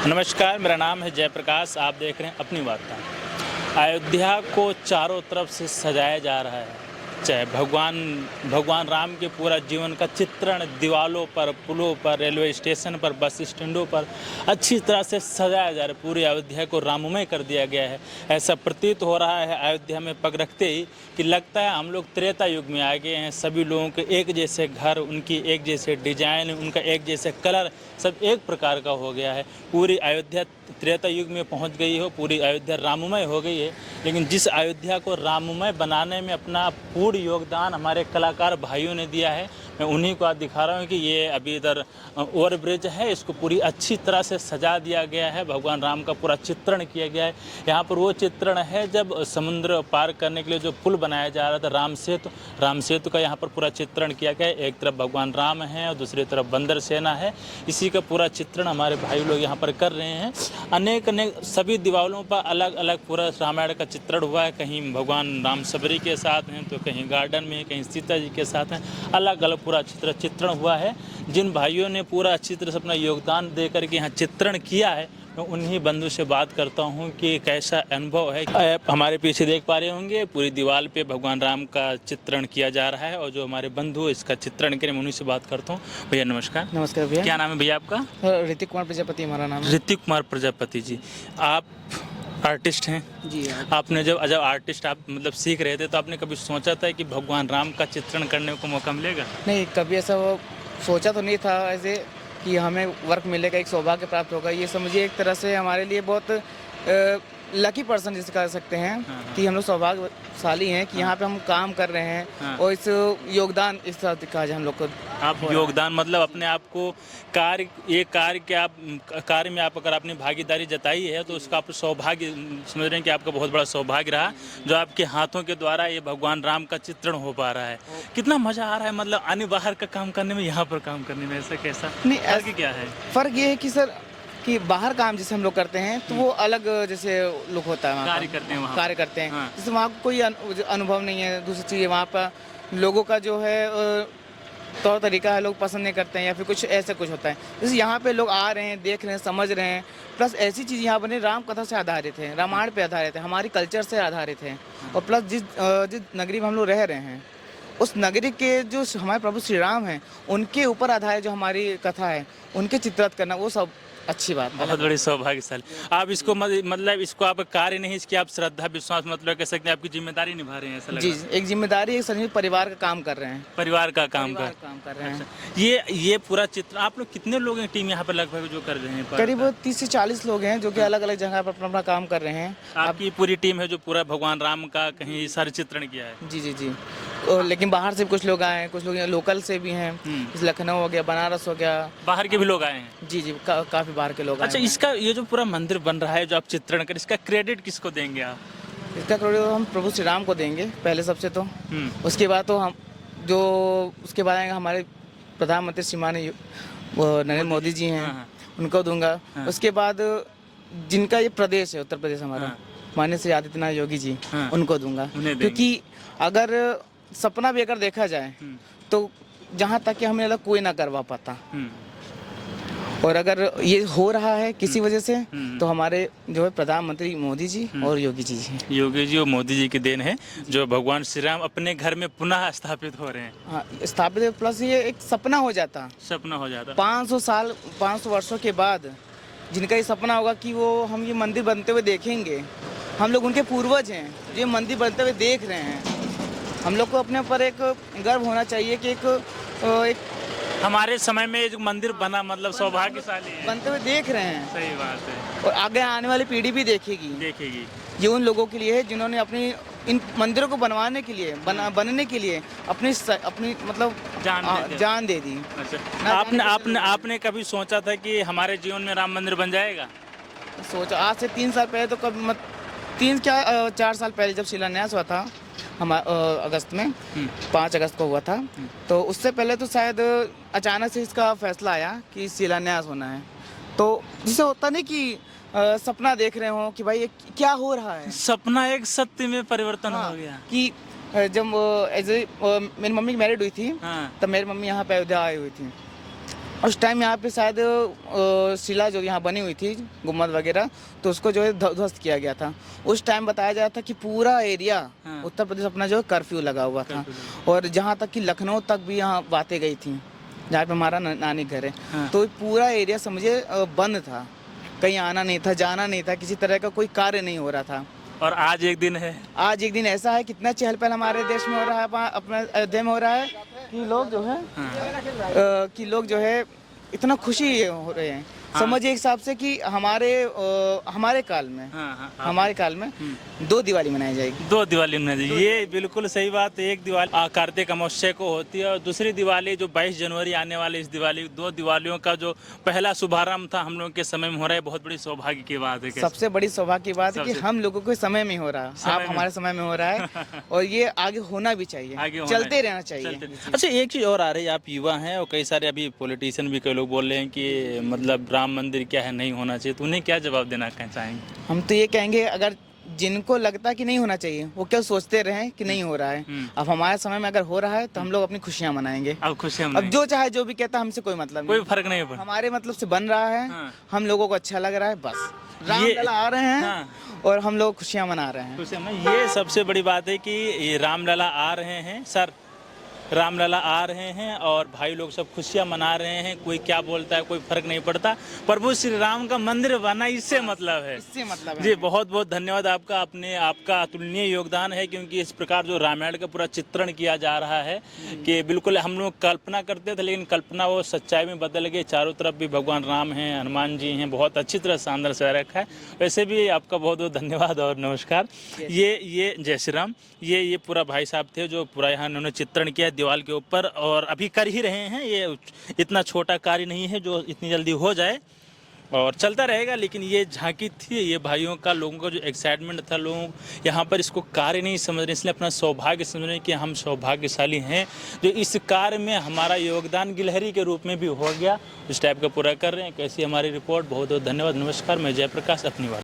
नमस्कार, मेरा नाम है जयप्रकाश। आप देख रहे हैं अपनी वार्ता। अयोध्या को चारों तरफ से सजाया जा रहा है। चाहे भगवान राम के पूरा जीवन का चित्रण दीवालों पर, पुलों पर, रेलवे स्टेशन पर, बस स्टैंडों पर अच्छी तरह से सजाया जा रहा है। पूरी अयोध्या को राममय कर दिया गया है। ऐसा प्रतीत हो रहा है अयोध्या में पग रखते ही कि लगता है हम लोग त्रेता युग में आ गए हैं। सभी लोगों के एक जैसे घर, उनकी एक जैसे डिजाइन, उनका एक जैसे कलर, सब एक प्रकार का हो गया है। पूरी अयोध्या त्रेता युग में पहुंच गई हो, पूरी अयोध्या राममय हो गई है। लेकिन जिस अयोध्या को राममय बनाने में अपना पूर्ण योगदान हमारे कलाकार भाइयों ने दिया है, मैं उन्हीं को आज दिखा रहा हूँ कि ये अभी इधर ओवरब्रिज है, इसको पूरी अच्छी तरह से सजा दिया गया है। भगवान राम का पूरा चित्रण किया गया है। यहाँ पर वो चित्रण है जब समुद्र पार करने के लिए जो पुल बनाया जा रहा था, राम सेतु का यहाँ पर पूरा चित्रण किया गया है। एक तरफ भगवान राम हैं और दूसरी तरफ बंदर सेना है। इसी का पूरा चित्रण हमारे भाई लोग यहाँ पर कर रहे हैं। अनेक सभी दीवारों पर अलग अलग पूरा रामायण का चित्रण हुआ है। कहीं भगवान राम सबरी के साथ हैं, तो कहीं गार्डन में, कहीं सीता जी के साथ हैं। अलग अलग पूरा चित्रण हुआ है। जिन भाइयों ने पूरा अच्छी तरह से अपना योगदान देकर के यहाँ चित्रण किया है, मैं उन्हीं बंधु से बात करता हूँ कि कैसा अनुभव है। आप हमारे पीछे देख पा रहे होंगे, पूरी दीवार पे भगवान राम का चित्रण किया जा रहा है और जो हमारे बंधु इसका चित्रण करें, मैं उन्हीं से बात करता हूँ। भैया नमस्कार। नमस्कार भैया। क्या नाम है भैया आपका? ऋतिक कुमार प्रजापति हमारा नाम है। ऋतिक कुमार प्रजापति जी, आप आर्टिस्ट हैं जी। आपने जब आर्टिस्ट आप मतलब सीख रहे थे, तो आपने कभी सोचा था कि भगवान राम का चित्रण करने को मौका मिलेगा? नहीं, कभी ऐसा वो सोचा तो नहीं था ऐसे कि हमें वर्क मिलेगा, एक सौभाग्य प्राप्त होगा। ये समझिए एक तरह से हमारे लिए बहुत लकी पर्सन जिसे कह सकते हैं। कि हम लोग सौभाग्यशाली हैं कि यहाँ पे हम काम कर रहे हैं। और इस योगदान इस तरह कहा जाए हम लोग को। आप योगदान मतलब अपने आप को कार्य में आप अगर अपनी भागीदारी जताई है, तो उसका आप सौभाग्य समझ रहे हैं कि आपका बहुत बड़ा सौभाग्य रहा जो आपके हाथों के द्वारा ये भगवान राम का चित्रण हो पा रहा है। कितना मजा आ रहा है मतलब आने बाहर का काम करने में, यहाँ पर काम करने में, ऐसा कैसा नहीं? फर्क क्या है? फर्क ये है कि सर कि बाहर काम जैसे हम लोग करते हैं तो वो अलग जैसे लुक होता है, वहाँ कार्य करते हैं। जैसे वहाँ कोई अनुभव नहीं है। दूसरी चीज़ वहाँ पर लोगों का जो है तौर तरीका है, लोग पसंद नहीं करते हैं या फिर कुछ ऐसा कुछ होता है। जैसे यहाँ पे लोग आ रहे हैं, देख रहे हैं, समझ रहे हैं। प्लस ऐसी चीज़ यहाँ बने राम कथा से आधारित है, रामायण पे आधारित है, हमारी कल्चर से आधारित है। और प्लस जिस नगरी में हम लोग रह रहे हैं, उस नगरी के जो हमारे प्रभु श्री राम हैं, उनके ऊपर आधारित जो हमारी कथा है, उनके चित्रित करना, वो सब अच्छी बात है। बहुत बड़ी सौभाग्यशाली। आप इसको मतलब इसको आप कार्य नहीं, इसकी आप श्रद्धा विश्वास मतलब कह सकते हैं, आपकी जिम्मेदारी निभा रहे हैं ऐसा लग रहा है। जी, एक जिम्मेदारी, एक संयुक्त परिवार का काम कर रहे हैं। परिवार का काम कर रहे हैं। ये पूरा चित्र आप लोग कितने लोग हैं टीम यहाँ पर लगभग जो कर रहे हैं? करीब 30 से 40 लोग हैं जो कि अलग अलग जगह पर अपना काम कर रहे हैं। आपकी पूरी टीम है जो पूरा भगवान राम का कहीं सारे चित्रण किया है? जी जी जी। लेकिन बाहर से कुछ लोग आए हैं, कुछ लोग लोकल से भी हैं। जैसे लखनऊ हो गया, बनारस हो गया, बाहर के भी लोग आए हैं। जी जी, काफी बाहर के लोग। अच्छा, इसका ये जो पूरा मंदिर बन रहा है जो आप चित्रण कर, इसका क्रेडिट किसको देंगे आप? इसका क्रेडिट हम प्रभु श्री राम को देंगे पहले सबसे तो। उसके बाद तो उसके बाद आएंगे हमारे प्रधानमंत्री श्रीमान नरेंद्र मोदी जी हैं, उनको दूंगा। उसके बाद जिनका ये प्रदेश है, उत्तर प्रदेश हमारा, माननीय श्री आदित्यनाथ योगी जी, उनको दूंगा। क्योंकि अगर सपना भी अगर देखा जाए तो जहाँ तक कि हमें अलग कोई ना करवा पाता, और अगर ये हो रहा है किसी वजह से, तो हमारे जो है प्रधानमंत्री मोदी जी और योगी जी और मोदी जी की देन है जो भगवान श्री राम अपने घर में पुनः स्थापित हो रहे हैं। हाँ, स्थापित। प्लस ये एक सपना हो जाता 500 वर्षों के बाद जिनका ये सपना होगा कि वो हम ये मंदिर बनते हुए देखेंगे। हम लोग उनके पूर्वज हैं, ये मंदिर बनते हुए देख रहे हैं। हम लोग को अपने ऊपर एक गर्व होना चाहिए कि एक हमारे समय में जो मंदिर बना मतलब सौभाग्यशाली है, बनते हुए देख रहे हैं। सही बात है। और आगे आने वाली पीढ़ी भी देखेगी। ये उन लोगों के लिए है जिन्होंने अपनी इन मंदिरों को बनवाने के लिए, बनने के लिए अपनी मतलब जान दे दी। अच्छा, आपने कभी सोचा था कि हमारे जीवन में राम मंदिर बन जाएगा? सोचा आज से 3 साल पहले तो कभी 4 साल पहले जब शिलान्यास हुआ था अगस्त में, 5 अगस्त को हुआ था। तो उससे पहले तो शायद अचानक से इसका फैसला आया कि शिलान्यास होना है। तो जिसे होता नहीं कि सपना देख रहे हो कि भाई ये क्या हो रहा है, सपना एक सत्य में परिवर्तन हो गया। कि जब मेरी मम्मी मैरिड हुई थी, तब मेरी मम्मी यहाँ पे अयोध्या आई हुई थी। उस टाइम यहाँ पे शायद शिला जो यहाँ बनी हुई थी गुम्बद वगैरह, तो उसको जो है ध्वस्त किया गया था। उस टाइम बताया जा रहा था कि पूरा एरिया उत्तर प्रदेश अपना जो है कर्फ्यू लगा हुआ था, और जहाँ तक कि लखनऊ तक भी यहाँ बातें गई थी, जहाँ पे हमारा नानी घर है। तो पूरा एरिया समझे बंद था, कहीं आना नहीं था, जाना नहीं था, किसी तरह का कोई कार्य नहीं हो रहा था। और आज एक दिन है, आज एक दिन ऐसा है, कितना चहल पहल हमारे देश में हो रहा है, अपने अयोध्या में हो रहा है कि लोग जो है इतना खुशी हो रहे हैं। समझिए एक हिसाब से कि हमारे काल में हमारे काल में 2 दिवाली मनाई जाएगी। 2 दिवाली मनाई जाएगी, ये बिल्कुल सही बात है। एक दिवाली कार्तिक अमावस्या को होती है, और दूसरी दिवाली जो 22 जनवरी आने वाली इस दिवाली, 2 दिवालियों का जो पहला शुभारंभ था हम लोग के समय में हो रहा है। बहुत बड़ी सौभाग्य की बात है। सबसे बड़ी सौभाग्य की बात है कि हम लोगों के समय में हो रहा है, आप हमारे समय में हो रहा है, और ये आगे होना भी चाहिए, चलते रहना चाहिए। अच्छा, एक चीज और आ रही है, आप युवा हैं और कई सारे अभी पॉलिटिशियन भी कई लोग बोल रहे हैं कि मतलब राम मंदिर क्या है, नहीं होना चाहिए, तो उन्हें क्या जवाब देना चाहेंगे? हम तो ये कहेंगे, अगर जिनको लगता है कि नहीं होना चाहिए, वो क्या सोचते रहे कि नहीं हो रहा है। अब हमारे समय में अगर हो रहा है तो हम लोग अपनी खुशियां मनाएंगे। अब जो चाहे जो भी कहता, हमसे कोई मतलब नहीं, कोई फर्क नहीं पड़ता। हमारे मतलब से बन रहा है, हम लोगों को अच्छा लग रहा है, बस रामलला आ रहे हैं और हम लोग खुशियां मना रहे हैं। ये सबसे बड़ी बात है कि ये रामलला आ रहे हैं सर, रामलला आ रहे हैं और भाई लोग सब खुशियां मना रहे हैं। कोई क्या बोलता है कोई फर्क नहीं पड़ता, प्रभु श्री राम का मंदिर बना, इससे मतलब है, इससे मतलब है। जी बहुत बहुत धन्यवाद आपका, आपका अतुलनीय योगदान है, क्योंकि इस प्रकार जो रामायण का पूरा चित्रण किया जा रहा है कि बिल्कुल हम लोग कल्पना करते थे, लेकिन कल्पना वो सच्चाई में बदल गई। चारों तरफ भी भगवान राम हैं, हनुमान जी हैं, बहुत अच्छी तरह शानदार से रखा है। वैसे भी आपका बहुत बहुत धन्यवाद और नमस्कार। ये जय श्री राम, ये पूरा भाई साहब थे जो पूरा यहाँ उन्होंने चित्रण किया दीवार के ऊपर, और अभी कर ही रहे हैं। ये इतना छोटा कार्य नहीं है जो इतनी जल्दी हो जाए, और चलता रहेगा। लेकिन ये झांकी थी, ये भाइयों का, लोगों का जो एक्साइटमेंट था, लोग यहाँ पर इसको कार्य नहीं समझ रहे, इसलिए अपना सौभाग्य समझ रहे कि हम सौभाग्यशाली हैं जो इस कार्य में हमारा योगदान गिलहरी के रूप में भी हो गया, इस टाइप का पूरा कर रहे हैं। कैसी हमारी रिपोर्ट, बहुत बहुत धन्यवाद, नमस्कार। मैं जयप्रकाश, अपनी बात।